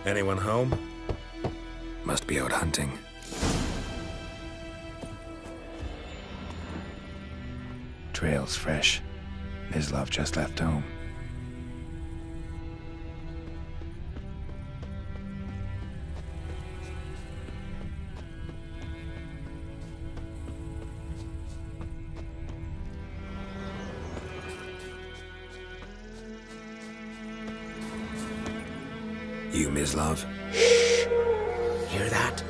Anyone home? Must be out hunting. Trail's fresh. Mislav just left home. You, Mislav? Shh! Hear that?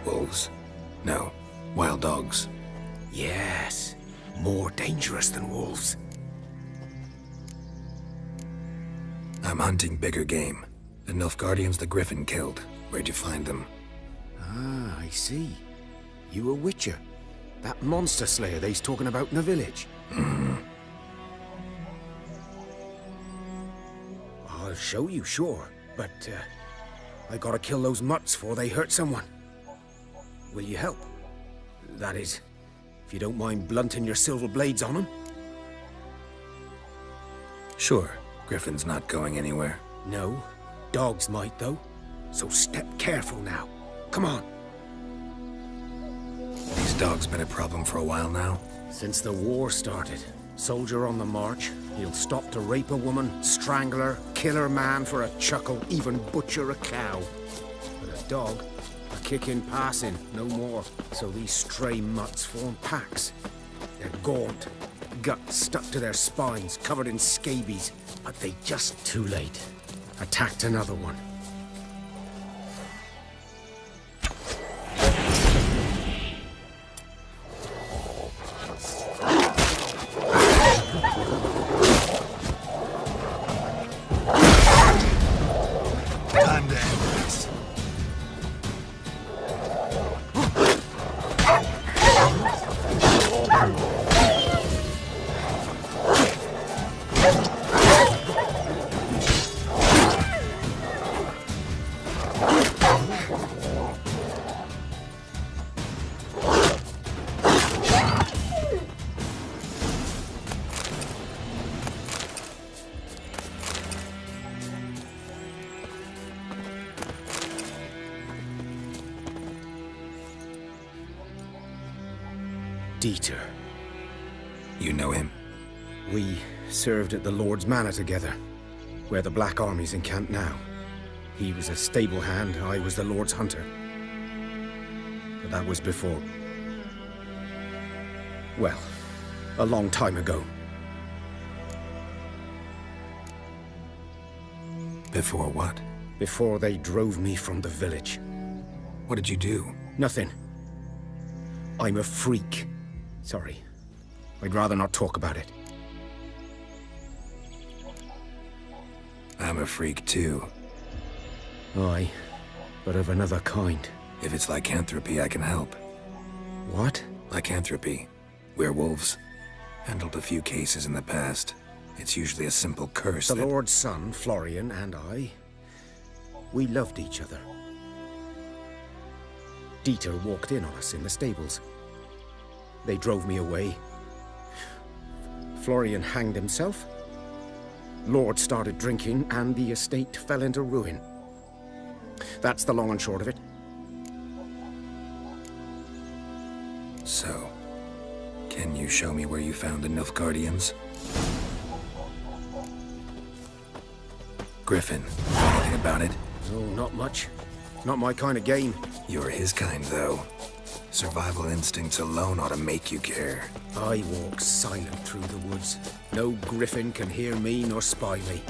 Wolves? No. Wild dogs. Yes. More dangerous than wolves. I'm hunting bigger game. The Nilfgaardians the Griffin killed. Where'd you find them? Ah, I see. You a witcher. That monster slayer they's talking about in the village. I'll show you, sure. But, I gotta kill those mutts before they hurt someone. Will you help? That is, if you don't mind blunting your silver blades on them. Sure. Griffin's not going anywhere. No. Dogs might, though. So step careful now. Come on. These dogs been a problem for a while now. Since the war started. Soldier on the march. He'll stop to rape a woman, strangle her, kill her man for a chuckle, even butcher a cow. But a dog, a kick in passing, no more. So these stray mutts form packs. They're gaunt, guts stuck to their spines, covered in scabies. But they just too late. Attacked another one. Time to end this. Dieter. You know him? We served at the Lord's Manor together, where the Black Army's encamped now. He was a stable hand, I was the Lord's hunter. But that was before... well, a long time ago. Before what? Before they drove me from the village. What did you do? Nothing. I'm a freak. Sorry. I'd rather not talk about it. I'm a freak too. Aye, but of another kind. If it's lycanthropy, I can help. What? Lycanthropy. Werewolves. Handled a few cases in the past. It's usually a simple curse The that... Lord's son, Florian, and I, we loved each other. Dieter walked in on us in the stables. They drove me away. Florian hanged himself. Lord started drinking, and the estate fell into ruin. That's the long and short of it. So, can you show me where you found the Nilfgaardians? Griffin, anything about it? Oh, not much. Not my kind of game. You're his kind, though. Survival instincts alone ought to make you care. I walk silent through the woods. No griffin can hear me nor spy me.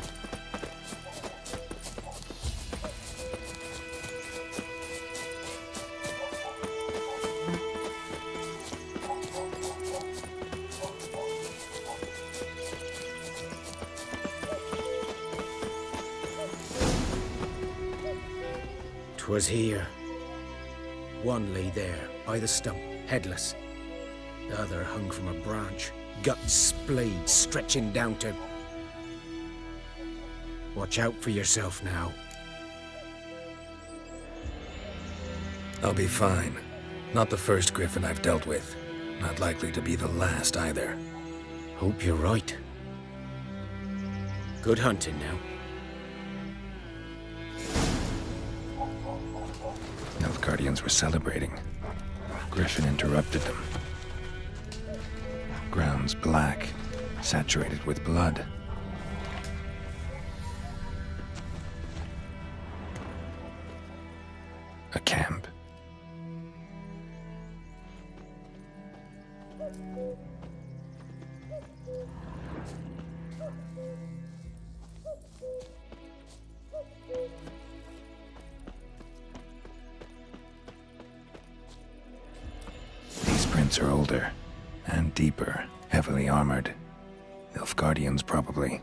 "'Twas here. One lay there, by the stump, headless. The other hung from a branch, guts splayed, stretching down to... Watch out for yourself now." I'll be fine. Not the first griffin I've dealt with. Not likely to be the last either. Hope you're right. Good hunting now. Guardians were celebrating. Griffin interrupted them. Ground's black, saturated with blood. A camp. These prints are older and deeper, heavily armored. Nilfgaardians, probably.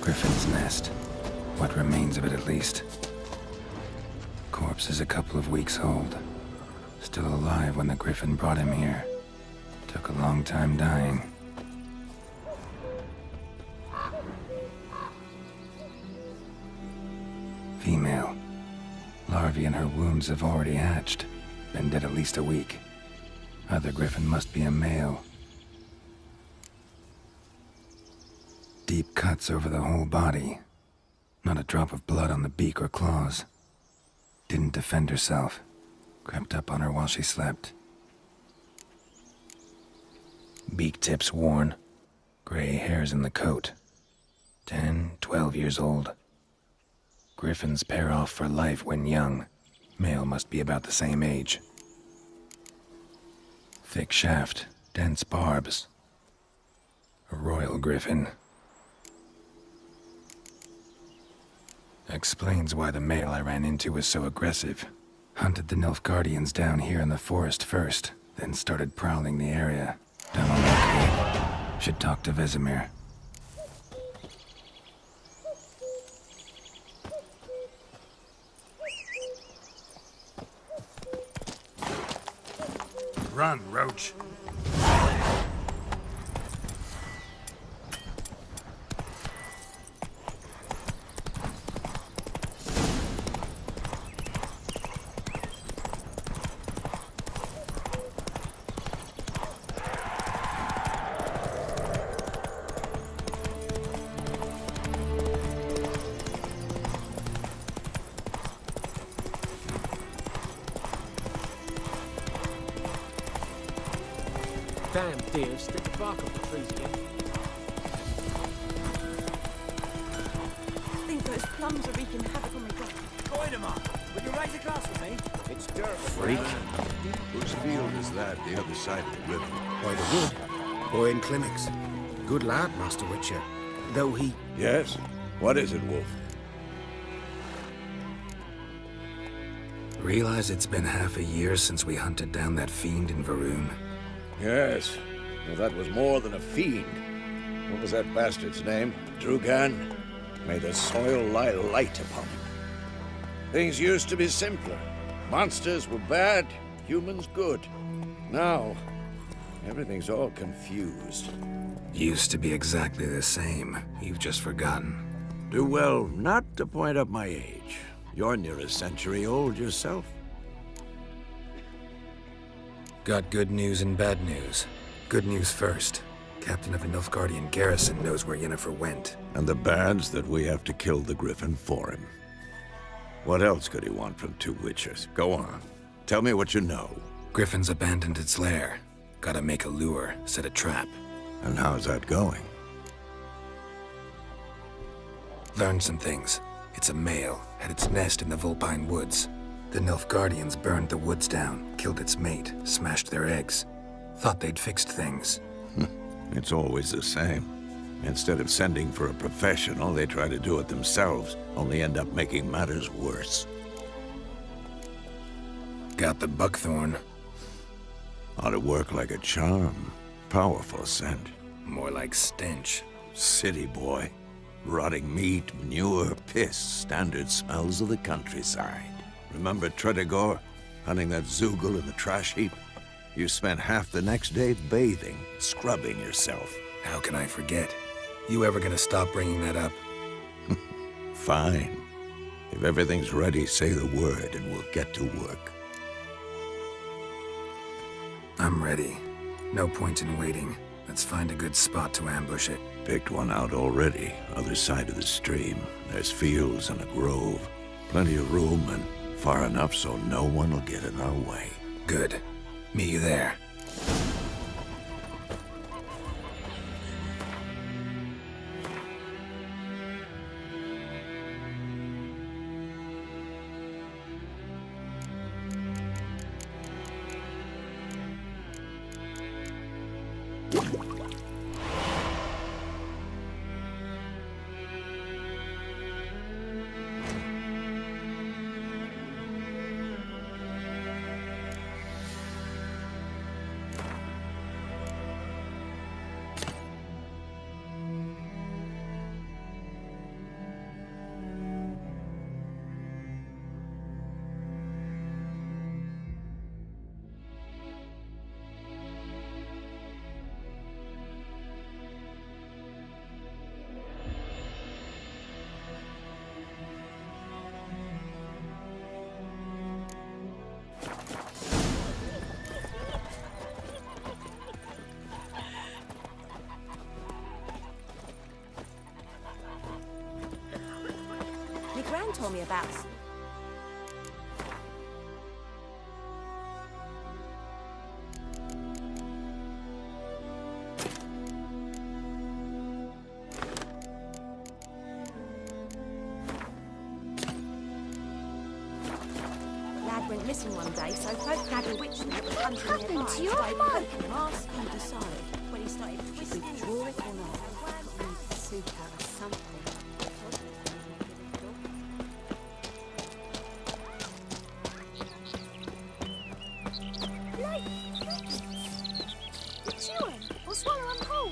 Griffin's nest. What remains of it, at least. Corpse is a couple of weeks old. Still alive when the Griffin brought him here. Took a long time dying. Female. Larvae in her wounds have already hatched. Been dead at least a week. Other Griffin must be a male. Deep cuts over the whole body. Not a drop of blood on the beak or claws. Didn't defend herself. Crept up on her while she slept. Beak tips worn. Gray hairs in the coat. 10, 12 years old. Griffins pair off for life when young. Male must be about the same age. Thick shaft, dense barbs. A royal griffin. Explains why the male I ran into was so aggressive. Hunted the Nilfgaardians down here in the forest first, then started prowling the area. Done all I could. Should talk to Vesemir. Run, Roach. Damn deer, stick the bark up the trees again. I think those plums are wreaking havoc on the ground. Join him up. Would you raise a glass with me? It's dirt. Freak. Whose field is that, the other side of the river? By the wood. Boy in clinics. Good lad, Master Witcher. Though he... Yes? What is it, Wolf? Realize it's been half a year since we hunted down that fiend in Varun? Yes. Well, that was more than a fiend. What was that bastard's name? Drugan? May the soil lie light upon him. Things used to be simpler. Monsters were bad, humans good. Now, everything's all confused. Used to be exactly the same. You've just forgotten. Do well not to point up my age. You're near a century old yourself. Got good news and bad news. Good news first. Captain of a Nilfgaardian garrison knows where Yennefer went. And the bad's that we have to kill the Griffin for him. What else could he want from two Witchers? Go on. Tell me what you know. Griffin's abandoned its lair. Gotta make a lure, set a trap. And how's that going? Learned some things. It's a male, had its nest in the Vulpine Woods. The Nilfgaardians burned the woods down, killed its mate, smashed their eggs. Thought they'd fixed things. It's always the same. Instead of sending for a professional, they try to do it themselves, only end up making matters worse. Got the buckthorn. Ought to work like a charm. Powerful scent. More like stench. City boy. Rotting meat, manure, piss, standard smells of the countryside. Remember Tredegor? hunting that Zoogle in the trash heap. You spent half the next day bathing, scrubbing yourself. How can I forget? You ever gonna stop bringing that up? Fine. If everything's ready, say the word and we'll get to work. I'm ready. No point in waiting. Let's find a good spot to ambush it. Picked one out already, other side of the stream. There's fields and a grove. Plenty of room and far enough so no one will get in our way. Good. Meet you there. My gran told me about. Lad went missing one day, so folk had a witch that was hunting happened nearby. to your Started mug? poking him, asked him to decide when he started twisting. Withdraw it or not. Soup or something. Chew him or swallow him whole.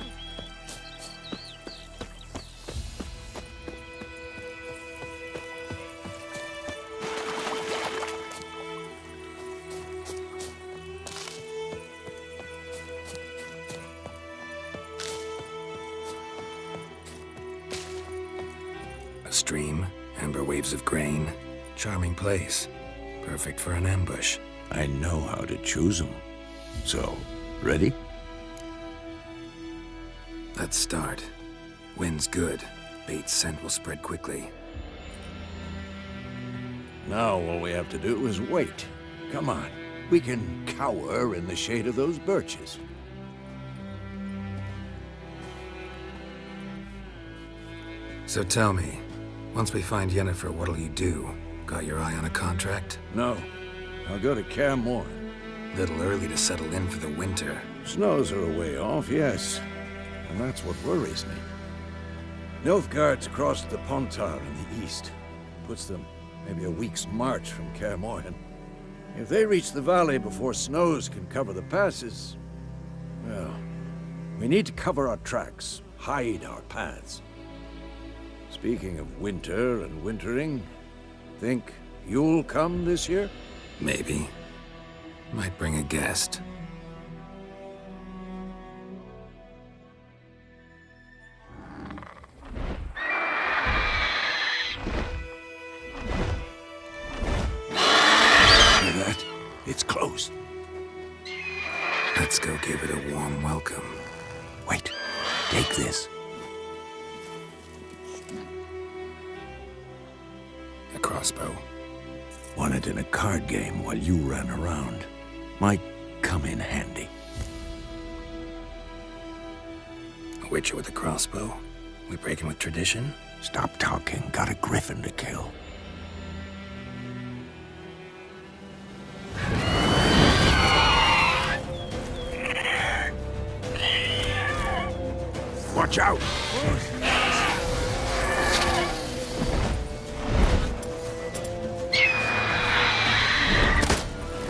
A stream, amber waves of grain. Charming place. Perfect for an ambush. I know how to choose them. So, ready? Let's start. Wind's good. Bait's scent will spread quickly. Now all we have to do is wait. Come on. We can cower in the shade of those birches. So tell me, once we find Yennefer, what'll you do? Got your eye on a contract? No. I'll go to Kaer Little early to settle in for the winter. Snows are a way off, yes. And that's what worries me. Nilfgaard's across the Pontar in the east. Puts them maybe a week's march from Kaer If they reach the valley before snows can cover the passes, well, we need to cover our tracks, hide our paths. Speaking of winter and wintering, think you'll come this year? Maybe. Might bring a guest. Hear that? It's close. Let's go give it a warm welcome. Wait, take this. A crossbow. Won it in a card game while you ran around. Might come in handy. A witcher with a crossbow. We breaking with tradition? Stop talking. Got a griffin to kill. Watch out!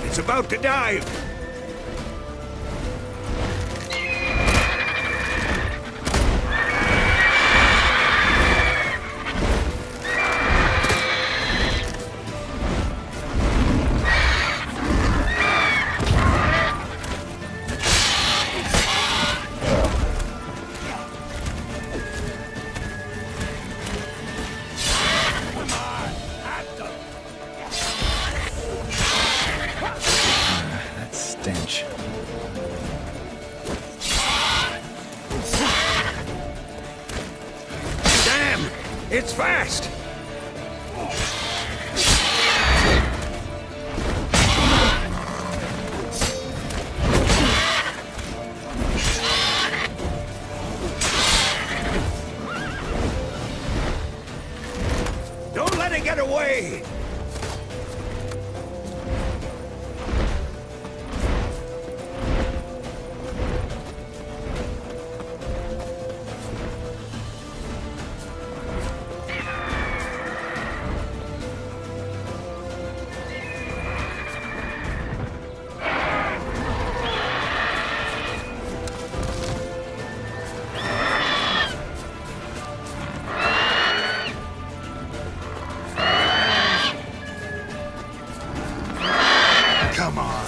It's about to dive! It's fast! Don't let it get away! Come on.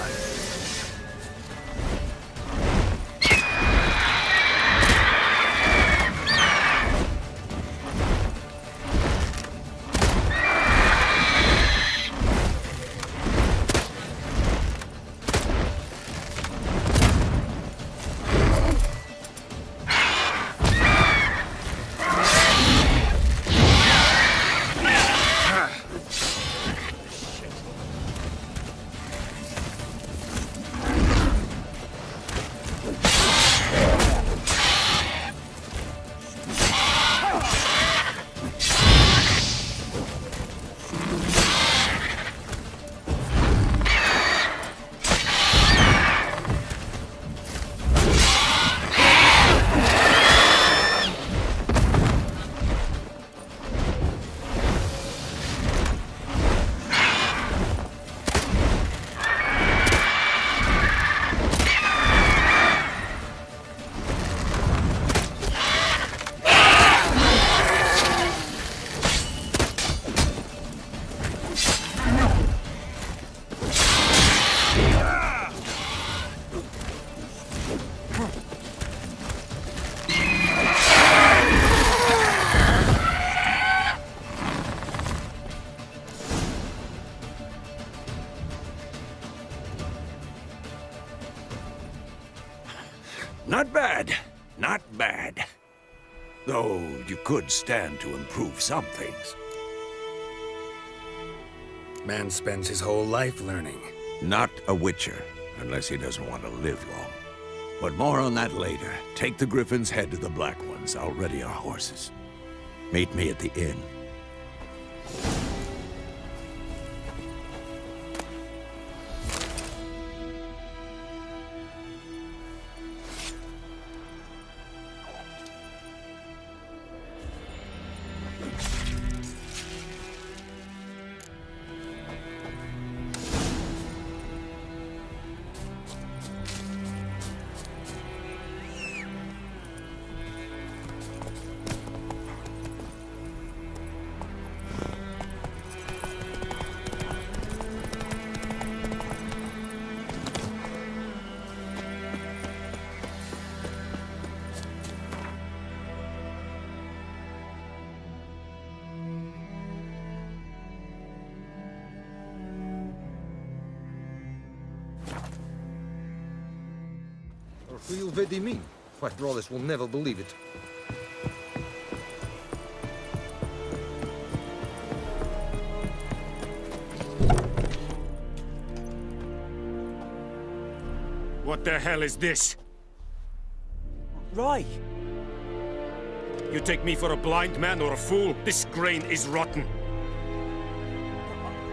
Not bad. Not bad. Though you could stand to improve some things. Man spends his whole life learning. Not a witcher, unless he doesn't want to live long. But more on that later. Take the Griffin's head to the Black Ones. I'll ready our horses. Meet me at the inn. Who you really mean? My brothers will never believe it. What the hell is this? Right. You take me for a blind man or a fool? This grain is rotten.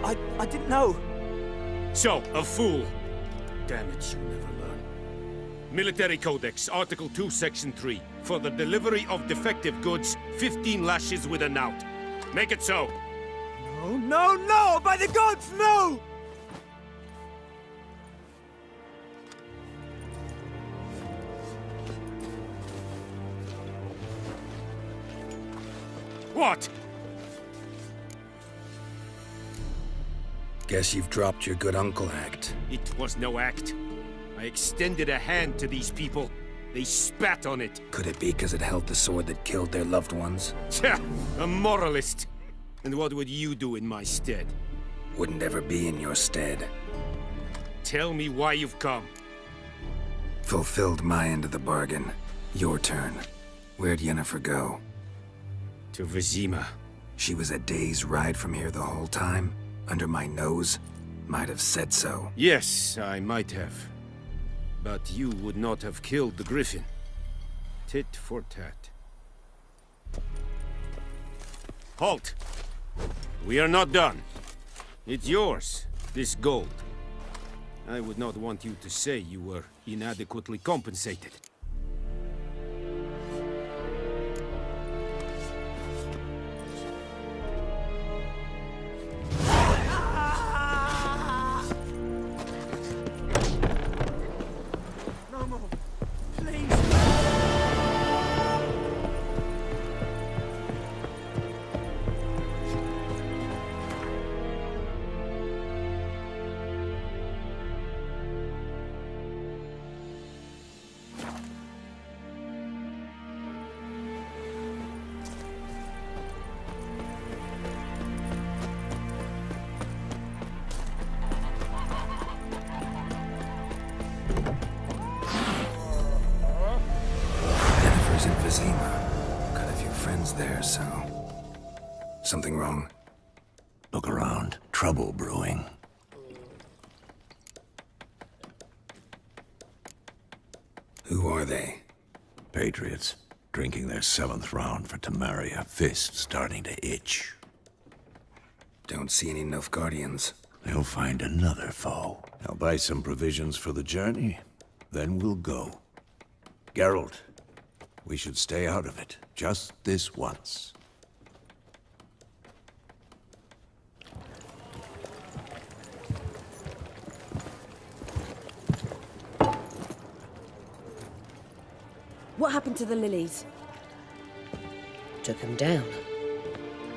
I didn't know. So, a fool. Damn it, you never learn. Military Codex, Article 2, Section 3. For the delivery of defective goods, 15 lashes with a knout. Make it so. No, no, no! By the gods, no! What? Guess you've dropped your good uncle act. It was no act. I extended a hand to these people. They spat on it. Could it be because it held the sword that killed their loved ones? Tja, a moralist. And what would you do in my stead? Wouldn't ever be in your stead. Tell me why you've come. Fulfilled my end of the bargain. Your turn. Where'd Yennefer go? To Vizima. She was a day's ride from here the whole time, under my nose. Might have said so. Yes, I might have. But you would not have killed the griffin. Tit for tat. Halt! We are not done. It's yours, this gold. I would not want you to say you were inadequately compensated. No more. Please. Jennifer's in Vizima. Got a few friends there, so... Something wrong? Look around. Trouble brewing. Who are they? Patriots. Drinking their 7th round for Tamaria. Fist starting to itch. Don't see any Nilfgaardians. They'll find another foe. I'll buy some provisions for the journey. Then we'll go. Geralt, we should stay out of it. Just this once. What happened to the lilies? Took him down.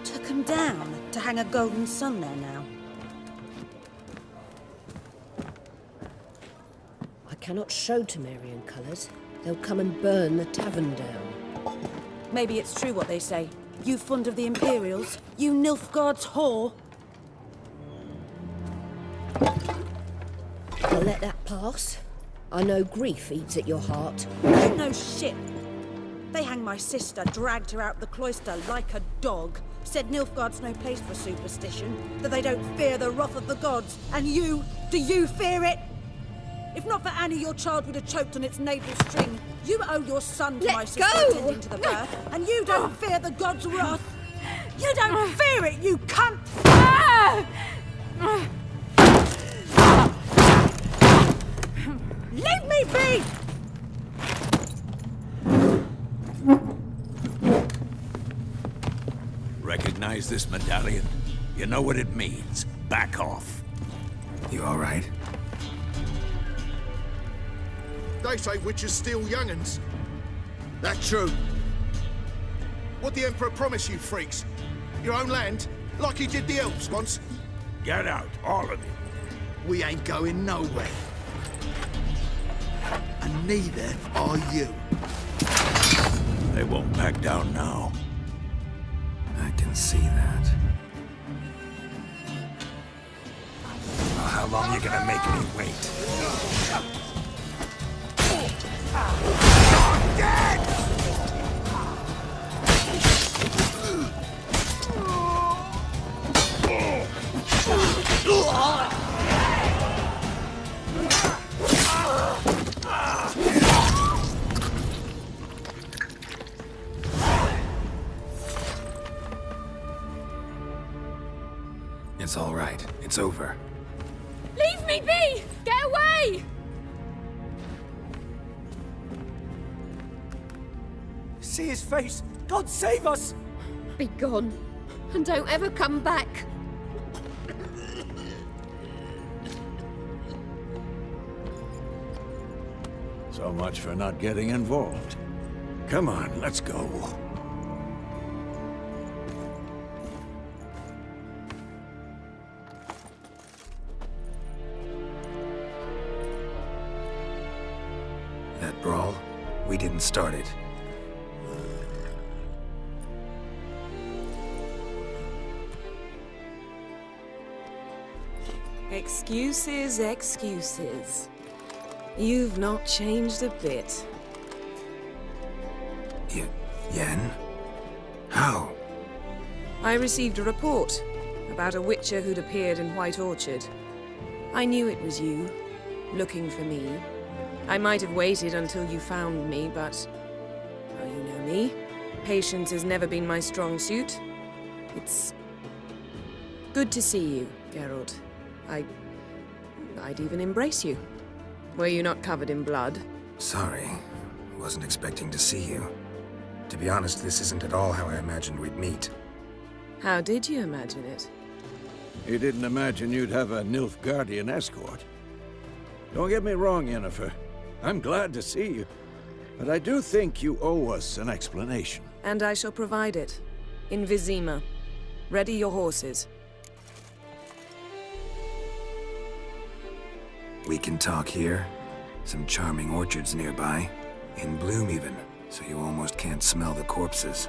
Took them down to hang a golden sun there now. I cannot show Temerian colours. They'll come and burn the tavern down. Maybe it's true what they say. You fond of the Imperials? You Nilfgaard's whore? I'll let that pass. I know grief eats at your heart. You know shit. They hanged my sister, dragged her out the cloister like a dog. Said Nilfgaard's no place for superstition, that they don't fear the wrath of the gods. And you, do you fear it? If not for Annie, your child would have choked on its navel string. You owe your son to my sister attending to the birth, and you don't fear the gods' wrath. You don't fear it, you cunt! Leave me be! Recognize this medallion? You know what it means. Back off. You all right? They say witches steal young'uns. That true. What the Emperor promised you freaks? Your own land? Like he did the elves once? Get out, all of you. We ain't going nowhere. And neither are you. They won't back down now. I can see that. Well, how long you gonna make me wait? I'm dead! It's all right. It's over. Leave me be! Get away! See his face! God save us! Be gone, and don't ever come back. So much for not getting involved. Come on, let's go. That brawl, we didn't start it. Excuses, excuses. You've not changed a bit. Yen? How? I received a report about a witcher who'd appeared in White Orchard. I knew it was you, looking for me. I might have waited until you found me, but... well, you know me. Patience has never been my strong suit. It's... good to see you, Geralt. I'd even embrace you. Were you not covered in blood? Sorry. Wasn't expecting to see you. To be honest, this isn't at all how I imagined we'd meet. How did you imagine it? You didn't imagine you'd have a Nilfgaardian escort. Don't get me wrong, Yennefer. I'm glad to see you. But I do think you owe us an explanation. And I shall provide it. In Vizima. Ready your horses. We can talk here. Some charming orchards nearby. In bloom even, so you almost can't smell the corpses.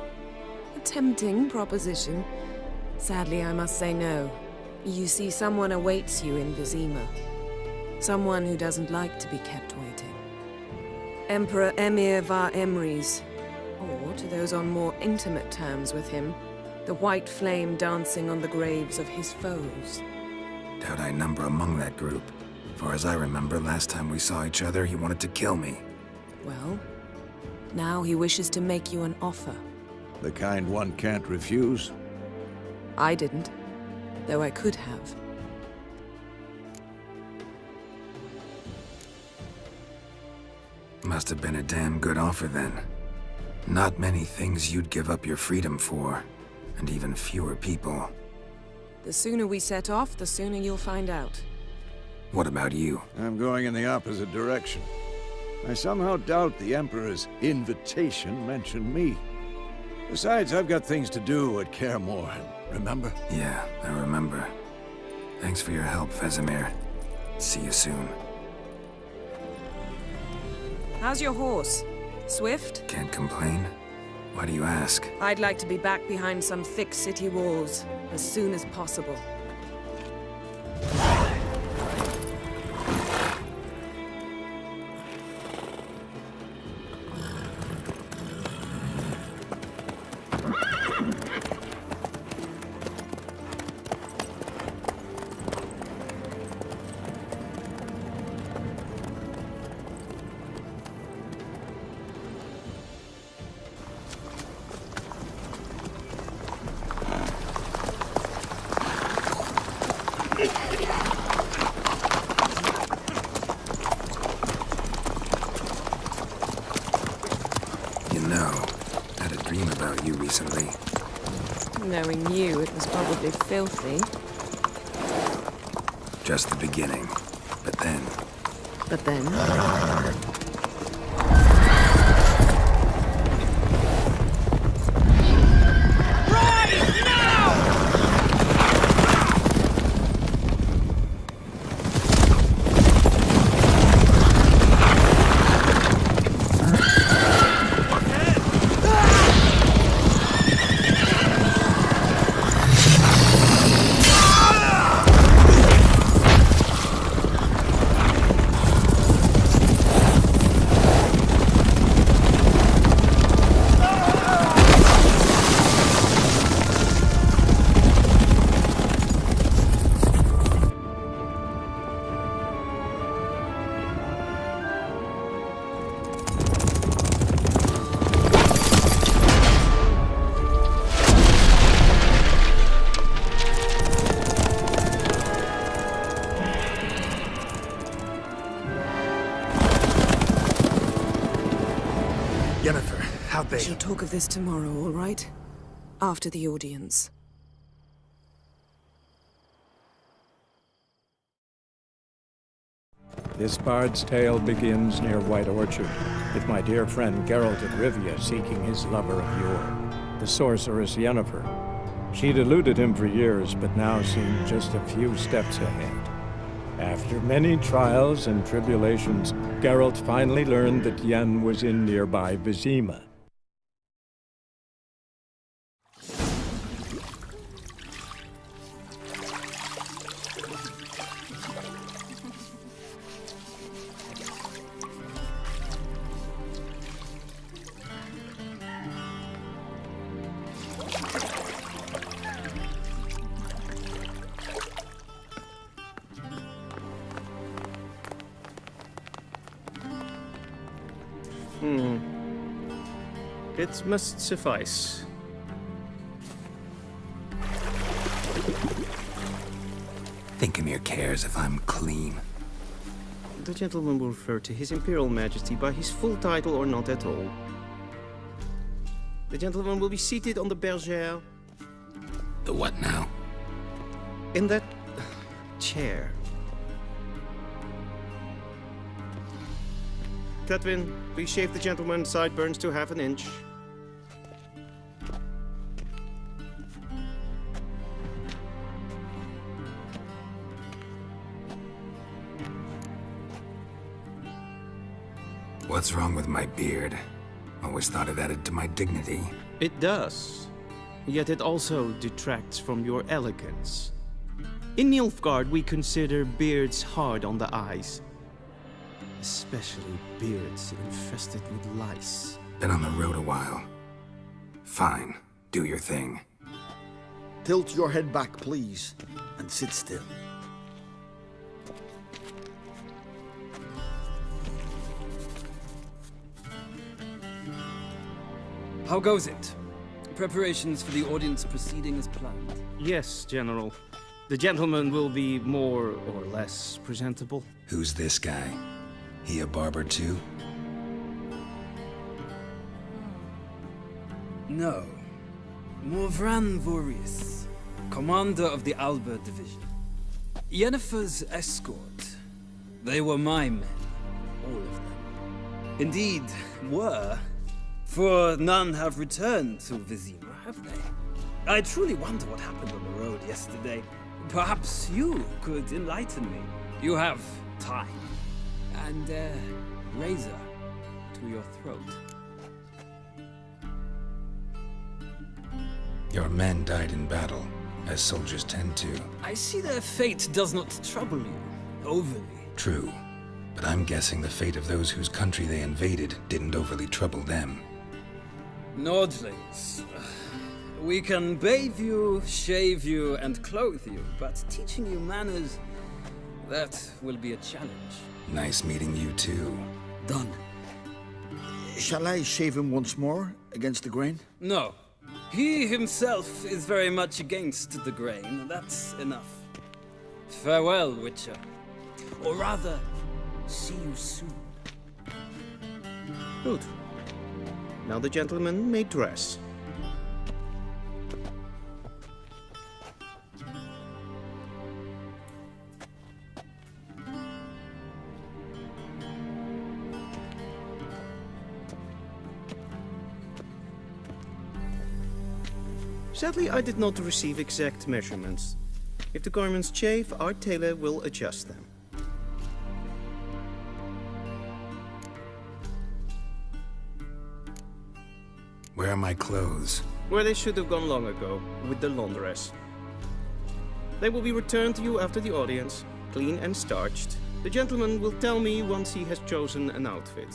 A tempting proposition. Sadly, I must say no. You see, someone awaits you in Vizima. Someone who doesn't like to be kept waiting. Emperor Emir var Emrys. Or, to those on more intimate terms with him, the white flame dancing on the graves of his foes. Doubt I number among that group. Far as I remember, last time we saw each other, he wanted to kill me. Well, now he wishes to make you an offer. The kind one can't refuse? I didn't, though I could have. Must have been a damn good offer then. Not many things you'd give up your freedom for, and even fewer people. The sooner we set off, the sooner you'll find out. What about you? I'm going in the opposite direction. I somehow doubt the Emperor's invitation mentioned me. Besides, I've got things to do at Kaer Morhen, remember? Yeah, I remember. Thanks for your help, Vesemir. See you soon. How's your horse? Swift? Can't complain. Why do you ask? I'd like to be back behind some thick city walls as soon as possible. Recently. Knowing you, it was probably filthy. Just the beginning. But then... But then? Yennefer, how'd they... We shall talk of this tomorrow, all right? After the audience. This bard's tale begins near White Orchard, with my dear friend Geralt of Rivia seeking his lover of yore, the sorceress Yennefer. She'd eluded him for years, but now seemed just a few steps ahead. After many trials and tribulations, Geralt finally learned that Yen was in nearby Vizima. It must suffice. Thinkemere cares if I'm clean. The gentleman will refer to His Imperial Majesty by his full title or not at all. The gentleman will be seated on the bergère. The what now? In that chair. Catwin, please shave the gentleman's sideburns to half an inch. What's wrong with my beard? Always thought it added to my dignity. It does. Yet it also detracts from your elegance. In Nilfgaard, we consider beards hard on the eyes. Especially beards infested with lice. Been on the road a while. Fine. Do your thing. Tilt your head back, please, and sit still. How goes it? Preparations for the audience proceeding as planned? Yes, General. The gentleman will be more or less presentable. Who's this guy? He a barber too? No. Morvran Vorius, commander of the Alba Division. Yennefer's escort. They were my men, all of them. Indeed, were. For none have returned to Vizima, have they? I truly wonder what happened on the road yesterday. Perhaps you could enlighten me. You have time. And razor to your throat. Your men died in battle, as soldiers tend to. I see their fate does not trouble you overly. True, but I'm guessing the fate of those whose country they invaded didn't overly trouble them. Nordlings. We can bathe you, shave you, and clothe you, but teaching you manners, that will be a challenge. Nice meeting you too. Done. Shall I shave him once more, against the grain? No. He himself is very much against the grain. That's enough. Farewell, Witcher. Or rather, see you soon. Good. Now the gentleman may dress. Sadly, I did not receive exact measurements. If the garments chafe, our tailor will adjust them. Where are my clothes? Where they should have gone long ago, with the laundress. They will be returned to you after the audience, clean and starched. The gentleman will tell me once he has chosen an outfit.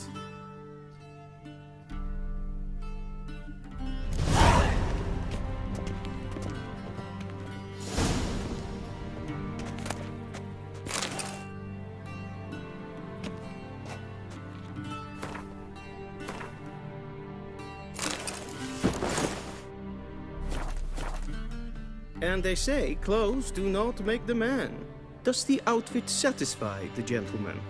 And they say clothes do not make the man. Does the outfit satisfy the gentleman?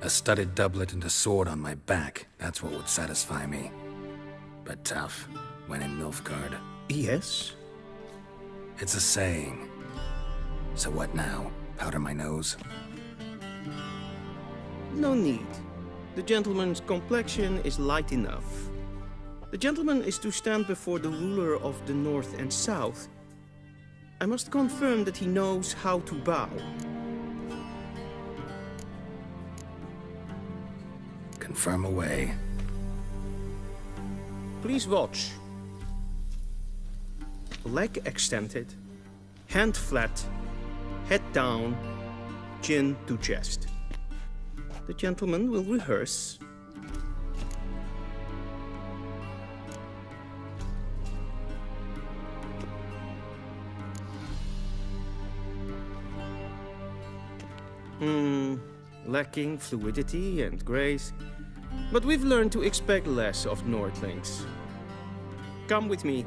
A studded doublet and a sword on my back. That's what would satisfy me. But tough, when in Nilfgaard. Yes? It's a saying. So what now? Powder my nose? No need. The gentleman's complexion is light enough. The gentleman is to stand before the ruler of the North and South. I must confirm that he knows how to bow. Confirm away. Please watch. Leg extended, hand flat, head down, chin to chest. The gentleman will rehearse. lacking fluidity and grace. But we've learned to expect less of Nordlings. Come with me.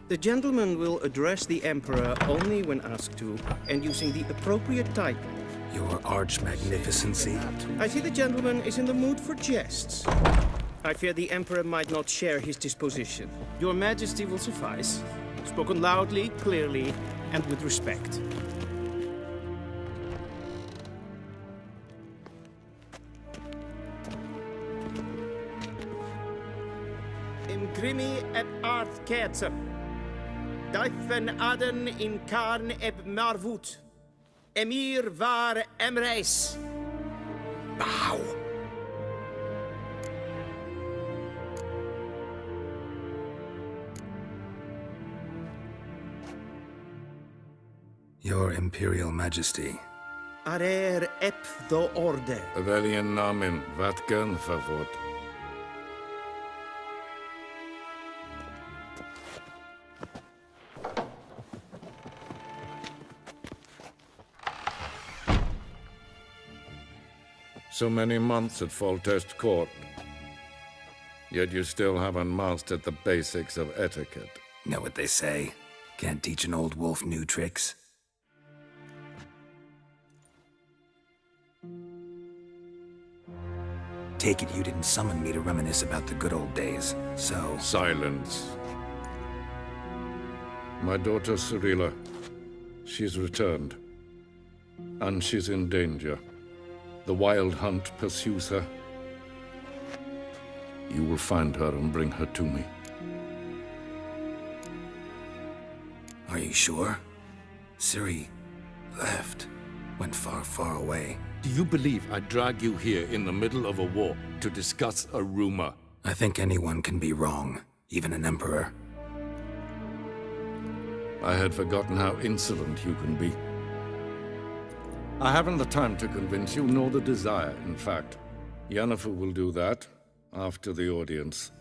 The gentleman will address the Emperor only when asked to, and using the appropriate title. Your Arch-Magnificency. I see the gentleman is in the mood for jests. I fear the Emperor might not share his disposition. Your Majesty will suffice. Spoken loudly, clearly, and with respect. Imgrimi eb art ketzer. Daifen aden in karn eb marvut. Emir var emreis. Bow. Your Imperial Majesty. Arer ep do orde. Weljen namen, wat kan favort? So many months at Foltest Court. Yet you still haven't mastered the basics of etiquette. Know what they say? Can't teach an old wolf new tricks. Take it you didn't summon me to reminisce about the good old days, so... Silence. My daughter Cyrilla, she's returned. And she's in danger. The Wild Hunt pursues her. You will find her and bring her to me. Are you sure? Ciri left. Went far, far away. Do you believe I drag you here in the middle of a war to discuss a rumor? I think anyone can be wrong, even an emperor. I had forgotten how insolent you can be. I haven't the time to convince you, nor the desire, in fact. Yennefer will do that after the audience.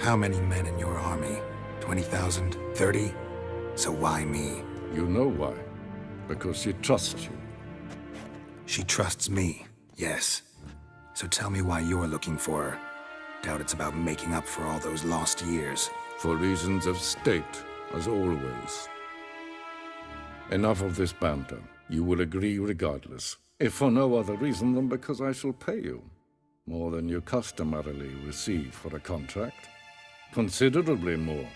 How many men in your army? 20,000? 30? So why me? You know why. Because she trusts you. She trusts me, yes. So tell me why you're looking for her. Doubt it's about making up for all those lost years. For reasons of state, as always. Enough of this banter. You will agree regardless. If for no other reason than because I shall pay you. More than you customarily receive for a contract. Considerably more.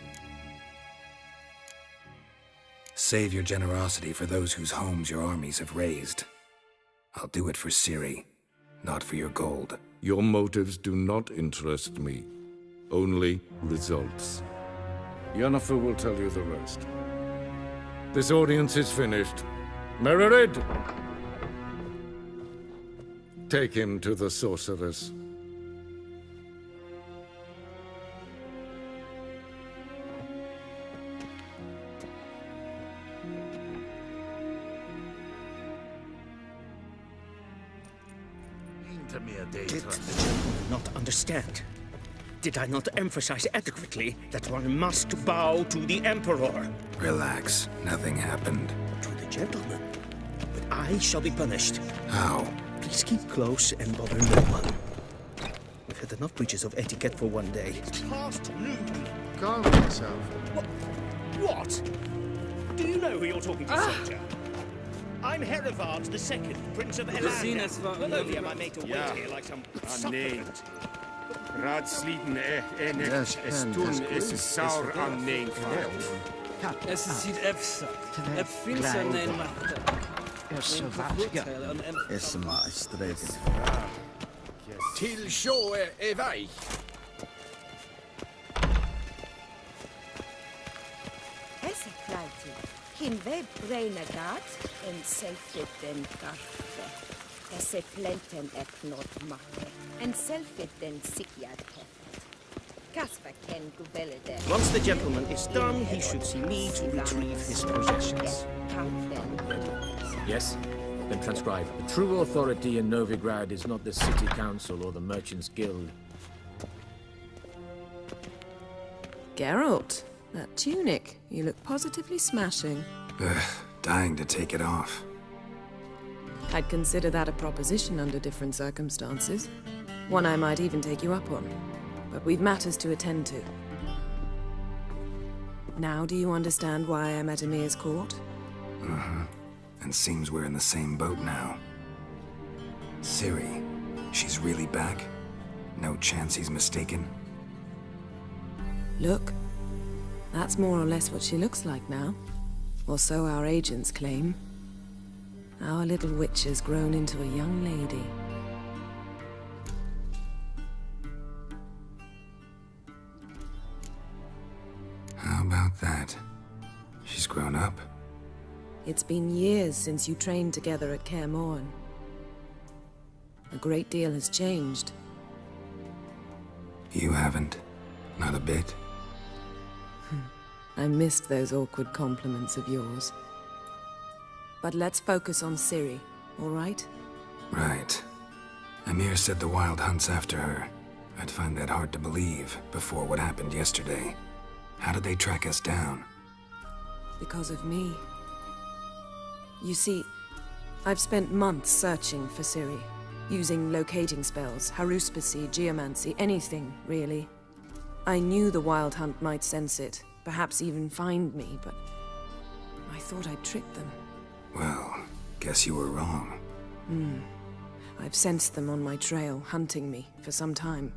Save your generosity for those whose homes your armies have razed. I'll do it for Ciri, not for your gold. Your motives do not interest me. Only results. Yennefer will tell you the rest. This audience is finished. Mererid! Take him to the sorceress. Did the gentleman not understand? Did I not emphasize adequately that one must bow to the Emperor? Relax. Nothing happened. To the gentleman. But I shall be punished. How? Please keep close and bother no one. We've had enough breaches of etiquette for one day. It's past noon. Calm yourself. What? Do you know who you're talking to, soldier? I'm Herivard II, Prince of Elander. Well, over my mate to wait here like some supplement. Raadsliden net es toen is saur aan neen van. Es sieht efsat. Finster nein macht. Så varga. Som har ströket. Till sjå är väg. Esse kleiti. Hin web renegat en selfit den garfe. Esse plenten eknot makke. En selfit den sikiat hefet. Kasper ken gubelde. Once the gentleman is done, he should see me to retrieve his possessions. Yes? Then transcribe. The true authority in Novigrad is not the city council or the merchants' guild. Geralt, That tunic, you look positively smashing. Ugh, dying to take it off. I'd consider that a proposition under different circumstances. One I might even take you up on. But we've matters to attend to. Now do you understand why I'm at Emir's court? Mm-hmm. And seems we're in the same boat now. Ciri, she's really back? No chance he's mistaken? Look, that's more or less what she looks like now. Or so our agents claim. Our little witch has grown into a young lady. How about that? She's grown up? It's been years since you trained together at Kaer Morhen. A great deal has changed. You haven't? Not a bit? I missed those awkward compliments of yours. But let's focus on Ciri, all right? Right. Emir said the Wild Hunt's after her. I'd find that hard to believe before what happened yesterday. How did they track us down? Because of me. You see, I've spent months searching for Ciri, using locating spells, haruspicy, geomancy, anything, really. I knew the Wild Hunt might sense it, perhaps even find me, but I thought I'd tricked them. Well, guess you were wrong. I've sensed them on my trail, hunting me, for some time.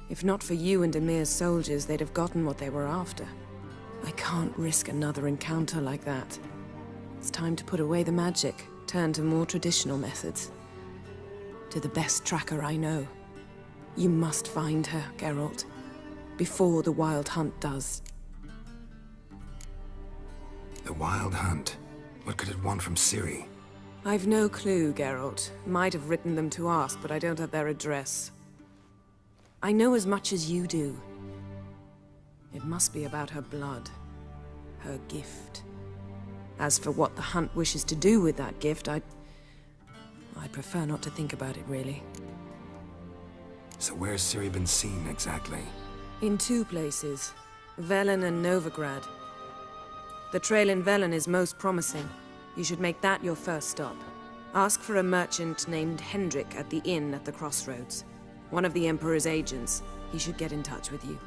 If not for you and Emir's soldiers, they'd have gotten what they were after. I can't risk another encounter like that. It's time to put away the magic, turn to more traditional methods. To the best tracker I know. You must find her, Geralt. Before the Wild Hunt does. The Wild Hunt? What could it want from Ciri? I've no clue, Geralt. Might have written them to ask, but I don't have their address. I know as much as you do. It must be about her blood. Her gift. As for what the Hunt wishes to do with that gift, I'd prefer not to think about it, really. So where's Ciri been seen, exactly? In two places. Velen and Novigrad. The trail in Velen is most promising. You should make that your first stop. Ask for a merchant named Hendrik at the inn at the crossroads. One of the Emperor's agents. He should get in touch with you.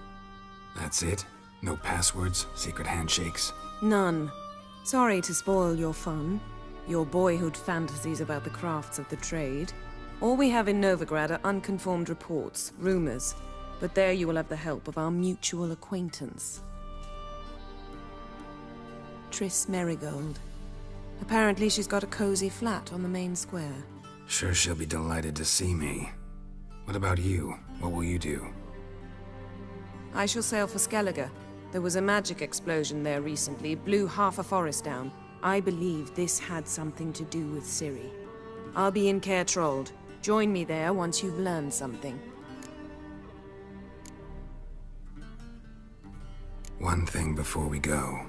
That's it? No passwords? Secret handshakes? None. Sorry to spoil your fun. Your boyhood fantasies about the crafts of the trade. All we have in Novigrad are unconfirmed reports, rumors. But there you will have the help of our mutual acquaintance. Triss Merigold. Apparently she's got a cozy flat on the main square. Sure she'll be delighted to see me. What about you? What will you do? I shall sail for Skellige. There was a magic explosion there recently, blew half a forest down. I believe this had something to do with Ciri. I'll be in Caer Trold. Join me there once you've learned something. One thing before we go.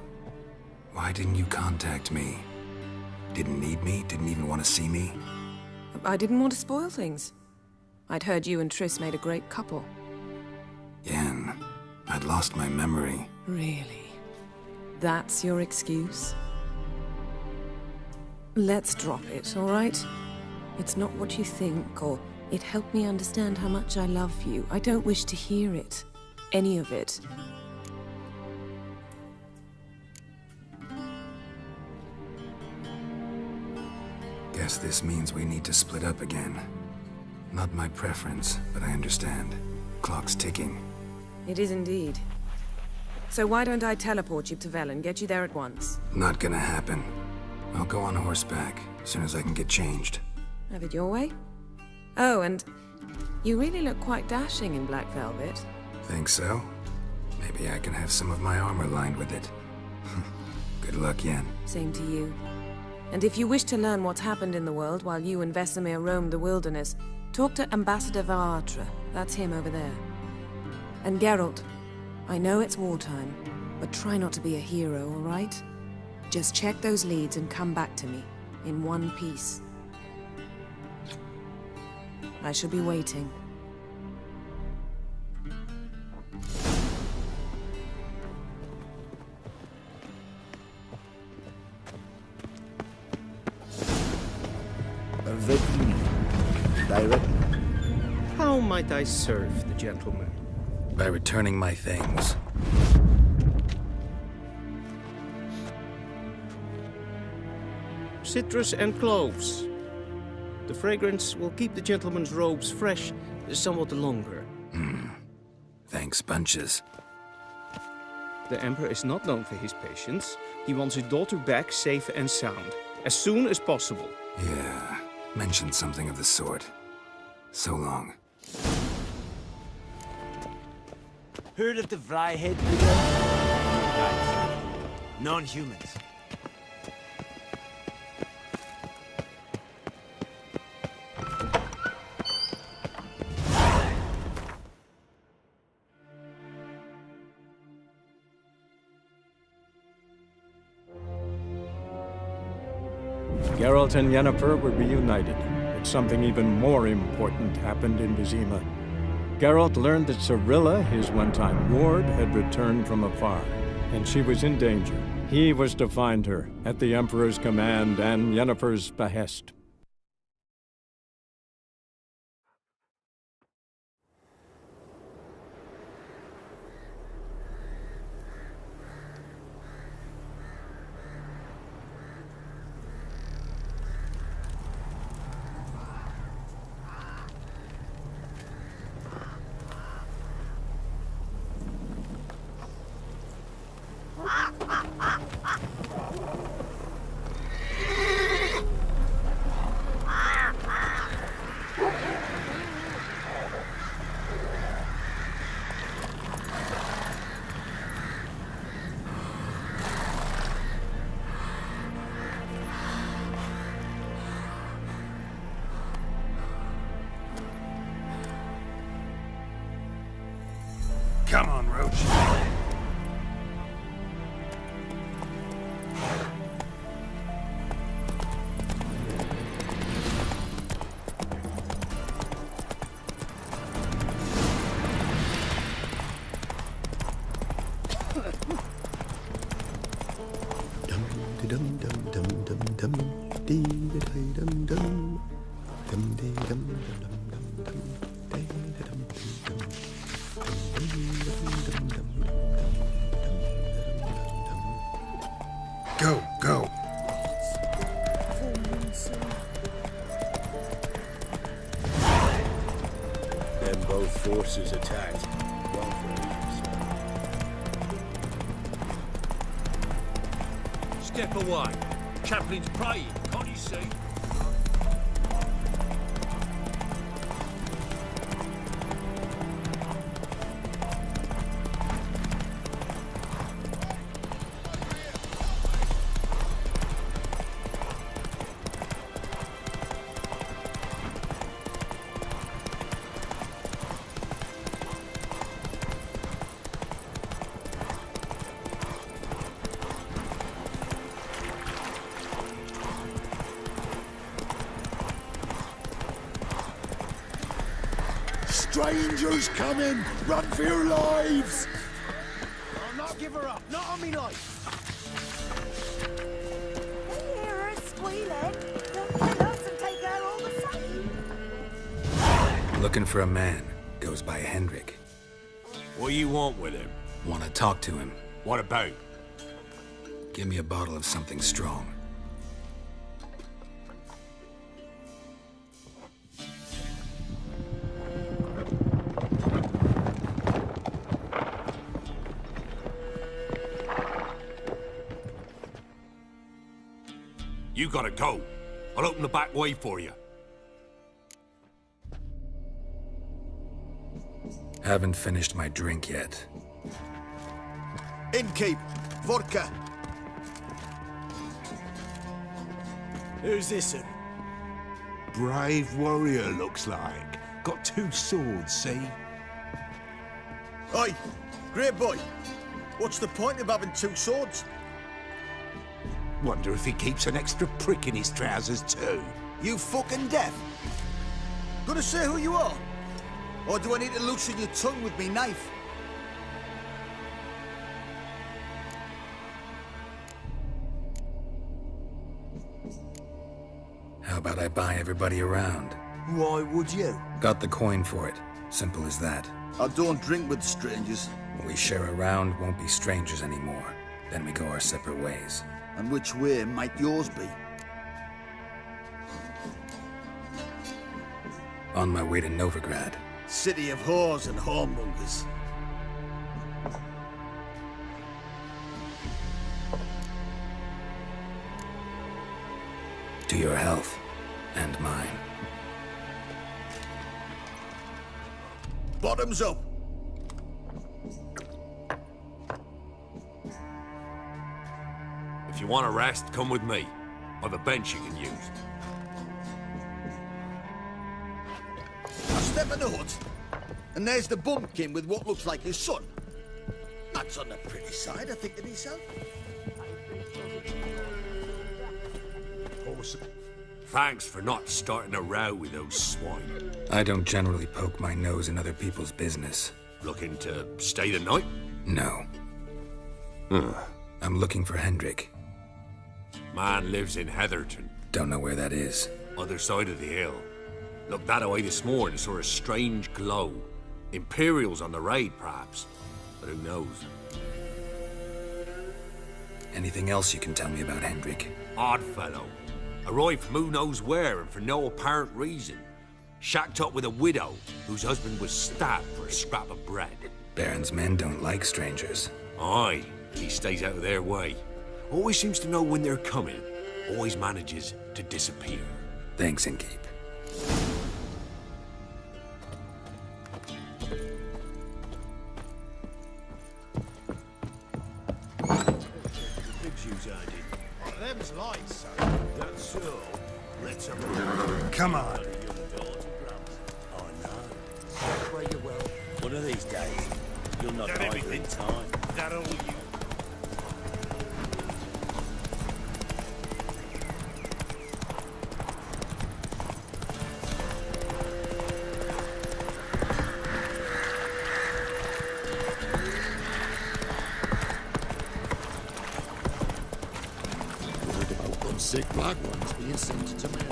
Why didn't you contact me? Didn't need me? Didn't even want to see me? I didn't want to spoil things. I'd heard you and Triss made a great couple. Yen, I'd lost my memory. Really? That's your excuse? Let's drop it, all right? It's not what you think, or it helped me understand how much I love you. I don't wish to hear it. Any of it. Guess this means we need to split up again. Not my preference, but I understand. Clock's ticking. It is indeed. So why don't I teleport you to Velen, get you there at once? Not gonna happen. I'll go on horseback, as soon as I can get changed. Have it your way? Oh, and you really look quite dashing in black velvet. Think so? Maybe I can have some of my armor lined with it. Good luck, Yen. Same to you. And if you wish to learn what's happened in the world while you and Vesemir roamed the wilderness, talk to Ambassador Varatra. That's him over there. And Geralt, I know it's wartime, but try not to be a hero, all right? Just check those leads and come back to me, in one piece. I shall be waiting. everything. Direct. How might I serve the gentleman? By returning my things. Citrus and cloves. The fragrance will keep the gentleman's robes fresh somewhat longer. Thanks, bunches. The Emperor is not known for his patience. He wants his daughter back safe and sound, as soon as possible. Yeah, mentioned something of the sort. So long. Heard of the Vryhead brigade? Guys, non-humans. Geralt and Yennefer were reunited, but something even more important happened in Vizima. Geralt learned that Cirilla, his one-time ward, had returned from afar, and she was in danger. He was to find her, at the Emperor's command and Yennefer's behest. Come on, Roach. Go, go. Then both forces attacked. Well for Step away. Chaplain's praying, can't you see? Strangers coming! Run for your lives! I'll not give her up, not on me life. They hear her squealing. They'll kill us and take her all the same. Looking for a man. Goes by Hendrik. What do you want with him? Want to talk to him. What about? Give me a bottle of something strong. You gotta go. I'll open the back way for you. Haven't finished my drink yet. Innkeep! Vodka! Who's this? Brave warrior, looks like. Got 2 swords, see? Oi! Great boy! What's the point of having 2 swords? Wonder if he keeps an extra prick in his trousers, too. You fucking deaf? Gonna say who you are? Or do I need to loosen your tongue with me knife? How about I buy everybody around? Why would you? Got the coin for it. Simple as that. I don't drink with strangers. When we share a round, won't be strangers anymore. Then we go our separate ways. And which way might yours be? On my way to Novigrad. City of whores and whoremongers. To your health. And mine. Bottoms up. If you want a rest, come with me. I've a bench you can use. I step in the hut, and there's the bumpkin with what looks like his son. That's on the pretty side, I think to myself. Thanks for not starting a row with those swine. I don't generally poke my nose in other people's business. Looking to stay the night? No. I'm looking for Hendrik. Man lives in Heatherton. Don't know where that is. Other side of the hill. Looked that away this morning, saw a strange glow. Imperials on the raid, perhaps. But who knows? Anything else you can tell me about Hendrik? Odd fellow. Arrived from who knows where and for no apparent reason. Shacked up with a widow whose husband was stabbed for a scrap of bread. Baron's men don't like strangers. Aye, he stays out of their way. Always seems to know when they're coming. Always manages to disappear. Thanks, Innkeep. Them's lights, sir. That's so. Let's have a Come on. Oh no. Pray you well. One of these days, you'll not die in time. That all you. Sick black ones being sent to men.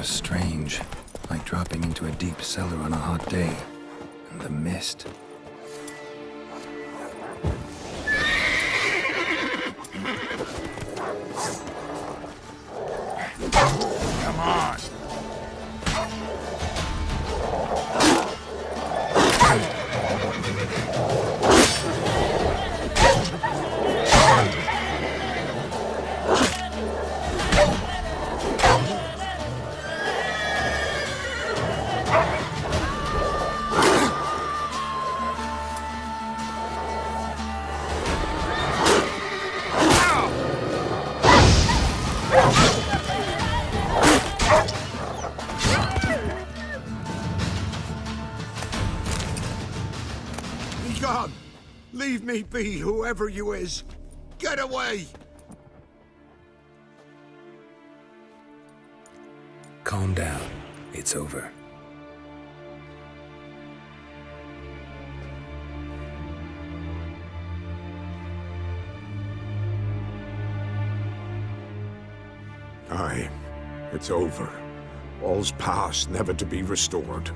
Strange, like dropping into a deep cellar on a hot day. And the mist. Come on. Gone. Leave me be, whoever you is. Get away! Calm down. It's over. Aye, it's over. All's past, never to be restored.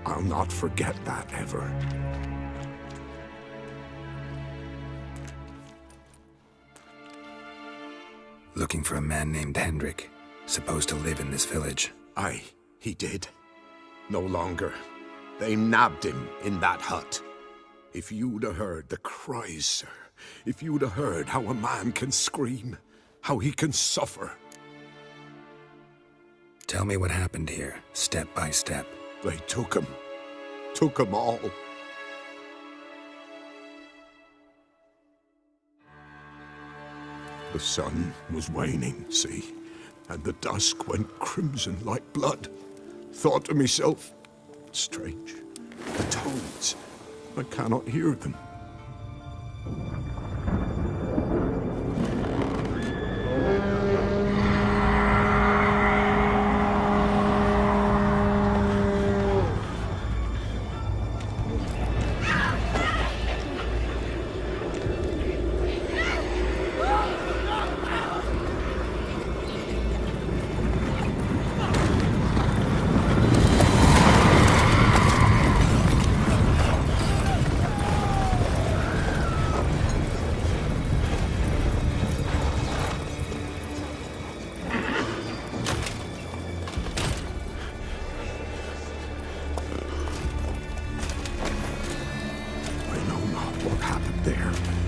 I'll not forget that ever. Looking for a man named Hendrik, supposed to live in this village. Aye, he did. No longer. They nabbed him in that hut. If you'd have heard the cries, sir. If you'd have heard how a man can scream, how he can suffer. Tell me what happened here, step by step. They took him. Took him all. The sun was waning, see? And the dusk went crimson like blood. Thought to myself, strange, the toads, I cannot hear them.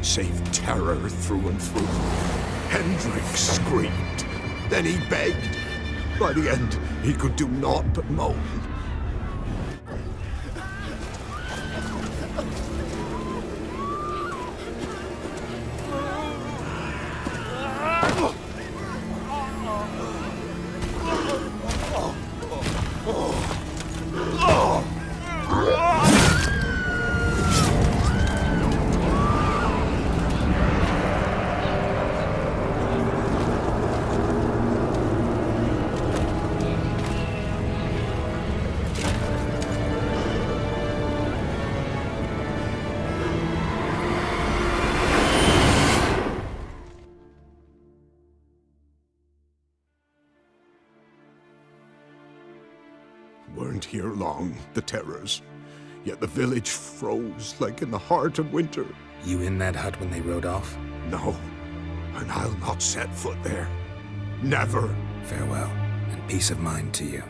Save terror through and through. Hendrik screamed. Then he begged. By the end, he could do naught but moan. Weren't here long, the terrors. Yet the village froze like in the heart of winter. You in that hut when they rode off? No, and I'll not set foot there. Never. Farewell, and peace of mind to you.